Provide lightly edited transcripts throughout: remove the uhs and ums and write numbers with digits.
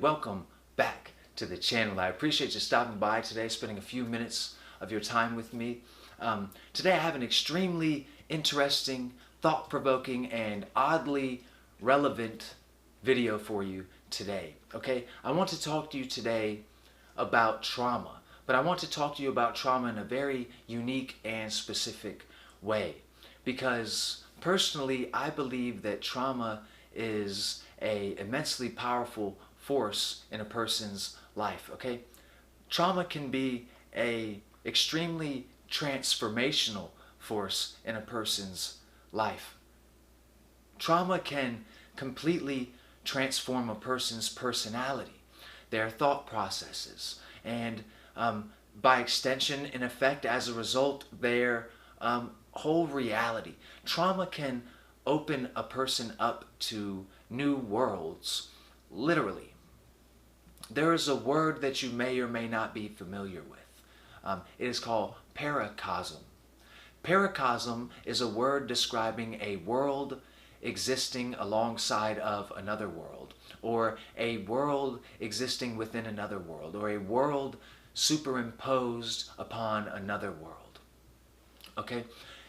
Welcome back to the channel. I appreciate you stopping by today, spending a few minutes of your time with me. Today I have an extremely interesting, thought-provoking, and oddly relevant video for you today. Okay, I want to talk to you today about trauma, but I want to talk to you about trauma in a very unique and specific way, because personally I believe that trauma is an immensely powerful force in a person's life. Okay, trauma can be a extremely transformational force in a person's life. Trauma can completely transform a person's personality, their thought processes, and by extension, in effect, as a result, their whole reality. Trauma can open a person up to new worlds, literally. There is a word that you may or may not be familiar with. It is called Paracosm. Paracosm is a word describing a world existing alongside of another world, or a world existing within another world, or a world superimposed upon another world. Okay?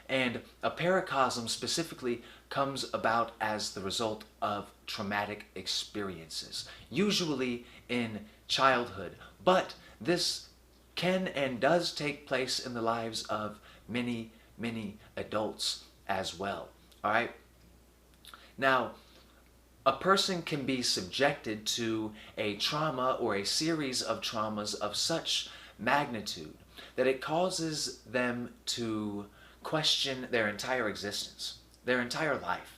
And a paracosm specifically comes about as the result of traumatic experiences, usually in childhood. But this can and does take place in the lives of many, many adults as well. All right? Now, a person can be subjected to a trauma or a series of traumas of such magnitude that it causes them to question their entire existence, their entire life.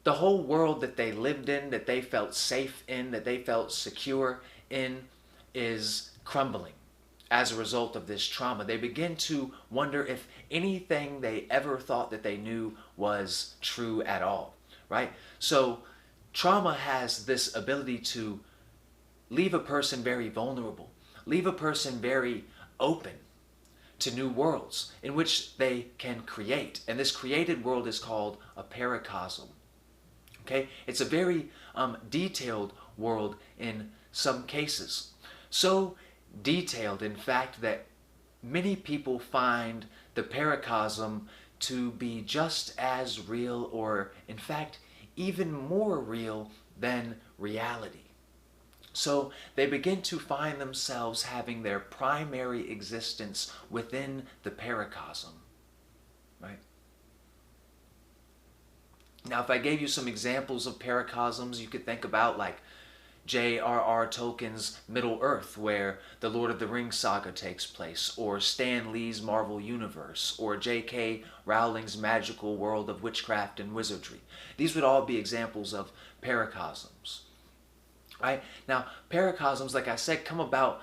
The whole world that they lived in, that they felt safe in, that they felt secure in, is crumbling as a result of this trauma. They begin to wonder if anything they ever thought that they knew was true at all, right? So trauma has this ability to leave a person very vulnerable, leave a person very open to new worlds in which they can create. And this created world is called a paracosm. Okay? It's a very detailed world in some cases. So detailed, in fact, that many people find the paracosm to be just as real, or in fact even more real than reality. So they begin to find themselves having their primary existence within the paracosm, right? Now, if I gave you some examples of paracosms, you could think about like J.R.R. Tolkien's Middle-earth, where the Lord of the Rings saga takes place, or Stan Lee's Marvel Universe, or J.K. Rowling's magical world of witchcraft and wizardry. These would all be examples of paracosms. Right? Now, paracosms, like I said, come about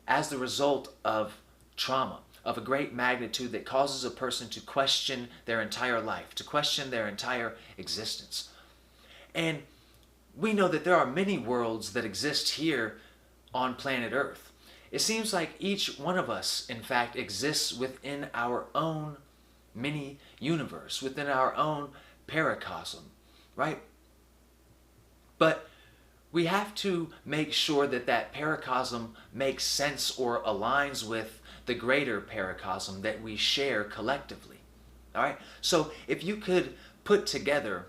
as the result of trauma, of a great magnitude that causes a person to question their entire life, to question their entire existence. And we know that there are many worlds that exist here on planet Earth. It seems like each one of us, in fact, exists within our own mini universe, within our own paracosm, right? But we have to make sure that that paracosm makes sense or aligns with the greater paracosm that we share collectively. All right? So if you could put together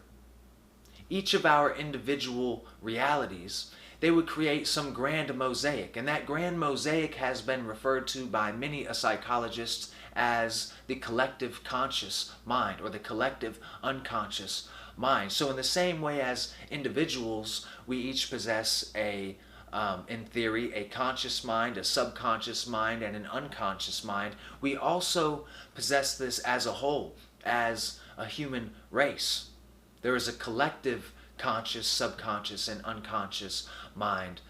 each of our individual realities, they would create some grand mosaic. And that grand mosaic has been referred to by many a psychologist as the collective conscious mind, or the collective unconscious mind. So in the same way as individuals, we each possess in theory, a conscious mind, a subconscious mind, and an unconscious mind, we also possess this as a whole, as a human race. There is a collective conscious, subconscious, and unconscious mind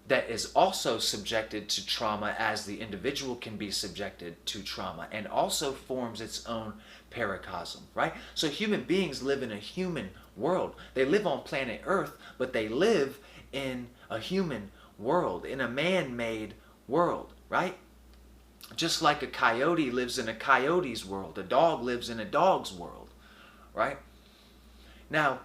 that is also subjected to trauma, as the individual can be subjected to trauma, and also forms its own paracosm, right? So human beings live in a human world. They live on planet Earth, but they live in a human world, in a man-made world, right? Just like a coyote lives in a coyote's world, a dog lives in a dog's world, right? Now,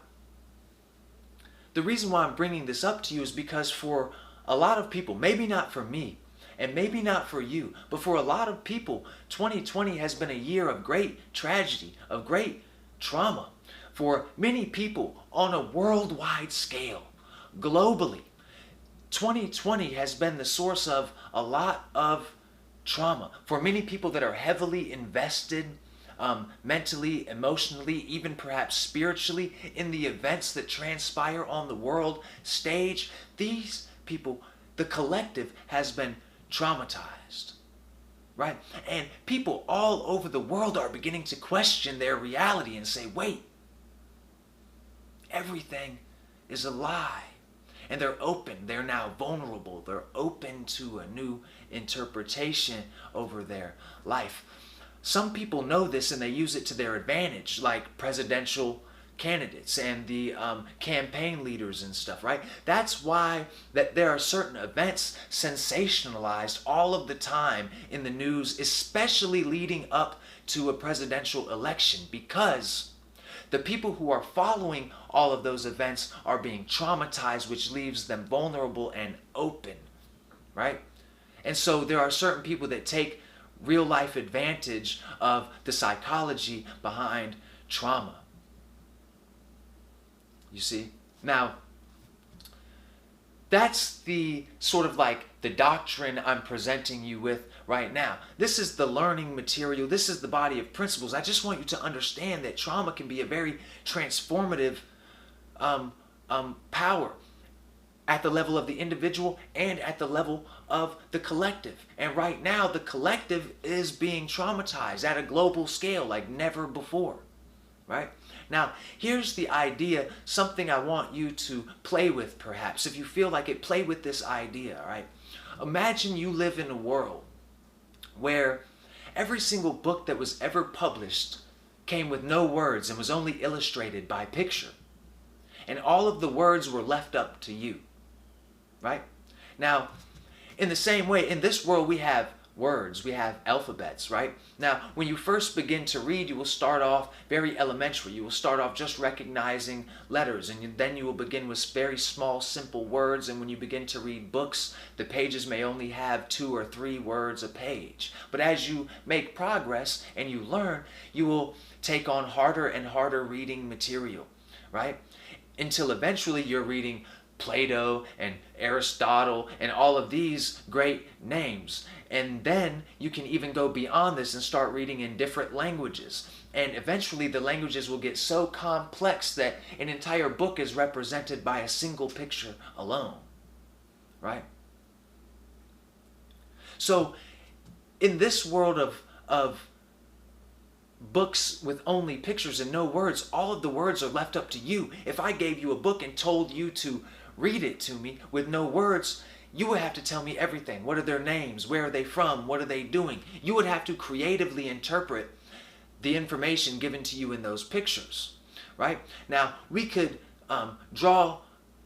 the reason why I'm bringing this up to you is because for a lot of people, maybe not for me, and maybe not for you, but for a lot of people, 2020 has been a year of great tragedy, of great trauma. For many people on a worldwide scale, globally, 2020 has been the source of a lot of trauma. For many people that are heavily invested mentally, emotionally, even perhaps spiritually in the events that transpire on the world stage, these people, the collective has been traumatized, right? And people all over the world are beginning to question their reality and say, wait, everything is a lie. And they're open, they're now vulnerable, they're open to a new interpretation over their life. Some people know this and they use it to their advantage, like presidential candidates and the campaign leaders and stuff, right? That's why that there are certain events sensationalized all of the time in the news, especially leading up to a presidential election, because the people who are following all of those events are being traumatized, which leaves them vulnerable and open, right? And so there are certain people that take real life advantage of the psychology behind trauma. You see? Now, that's the sort of like the doctrine I'm presenting you with right now. This is the learning material. This is the body of principles. I just want you to understand that trauma can be a very transformative power at the level of the individual and at the level of the collective. And right now, the collective is being traumatized at a global scale like never before, right? Now, here's the idea, something I want you to play with perhaps. If you feel like it, play with this idea, all right? Imagine you live in a world where every single book that was ever published came with no words and was only illustrated by picture. And all of the words were left up to you, right? Now, in the same way, in this world we have words, we have alphabets, right? Now, when you first begin to read, you will start off very elementary. You will start off just recognizing letters, and then you will begin with very small, simple words. And when you begin to read books, the pages may only have 2 or 3 words a page. But as you make progress and you learn, you will take on harder and harder reading material, right? Until eventually you're reading Plato and Aristotle and all of these great names. And then you can even go beyond this and start reading in different languages. And eventually the languages will get so complex that an entire book is represented by a single picture alone, right? So in this world of books with only pictures and no words, all of the words are left up to you. If I gave you a book and told you to read it to me with no words, you would have to tell me everything. What are their names? Where are they from? What are they doing? You would have to creatively interpret the information given to you in those pictures, right? Now, we could draw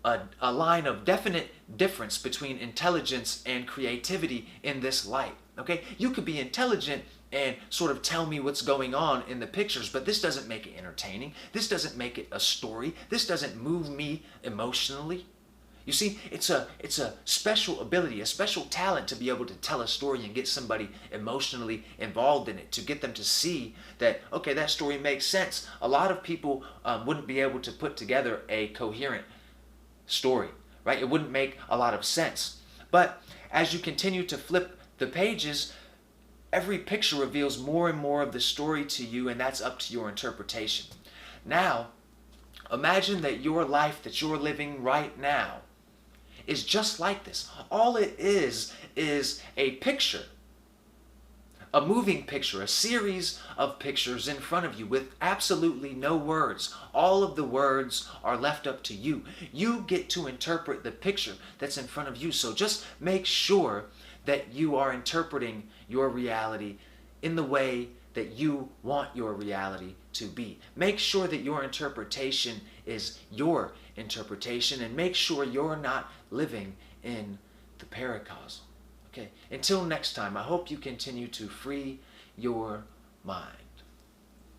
a line of definite difference between intelligence and creativity in this light, okay? You could be intelligent and sort of tell me what's going on in the pictures, but this doesn't make it entertaining. This doesn't make it a story. This doesn't move me emotionally. You see, it's a special ability, a special talent to be able to tell a story and get somebody emotionally involved in it, to get them to see that, okay, that story makes sense. A lot of people wouldn't be able to put together a coherent story, right? It wouldn't make a lot of sense. But as you continue to flip the pages, every picture reveals more and more of the story to you, and that's up to your interpretation. Now, imagine that your life that you're living right now is just like this. All it is a picture, a moving picture, a series of pictures in front of you with absolutely no words. All of the words are left up to you. You get to interpret the picture that's in front of you. So just make sure that you are interpreting your reality in the way that you want your reality to be. Make sure that your interpretation is your interpretation, and make sure you're not living in the paracosm. Okay, until next time, I hope you continue to free your mind.